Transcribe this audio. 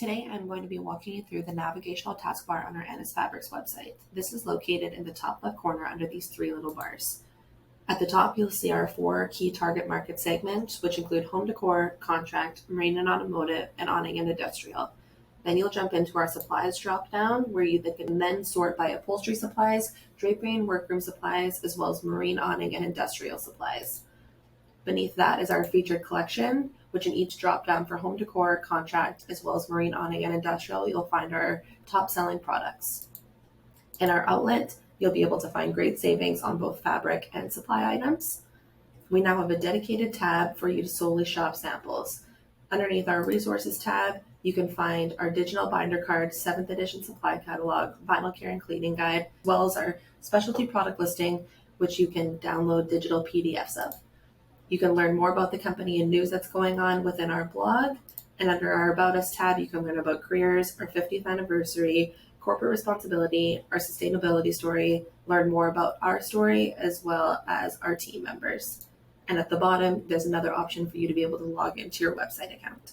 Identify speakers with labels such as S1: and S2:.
S1: Today, I'm going to be walking you through the navigational taskbar on our Annis Fabrics website. This is located in the top left corner under these three little bars. At the top, you'll see our four key target market segments, which include home decor, contract, marine and automotive, and awning and industrial. Then you'll jump into our supplies drop-down, where you can then sort by upholstery supplies, drapery and workroom supplies, as well as marine awning and industrial supplies. Beneath that is our featured collection, which in each drop down for home decor, contract, as well as marine awning and industrial, you'll find our top selling products. In our outlet, you'll be able to find great savings on both fabric and supply items. We now have a dedicated tab for you to solely shop samples. Underneath our resources tab, you can find our digital binder card, 7th edition supply catalog, vinyl care and cleaning guide, as well as our specialty product listing, which you can download digital PDFs of. You can learn more about the company and news that's going on within our blog. And under our About Us tab, you can learn about careers, our 50th anniversary, corporate responsibility, our sustainability story, learn more about our story, as well as our team members. And at the bottom, there's another option for you to be able to log into your website account.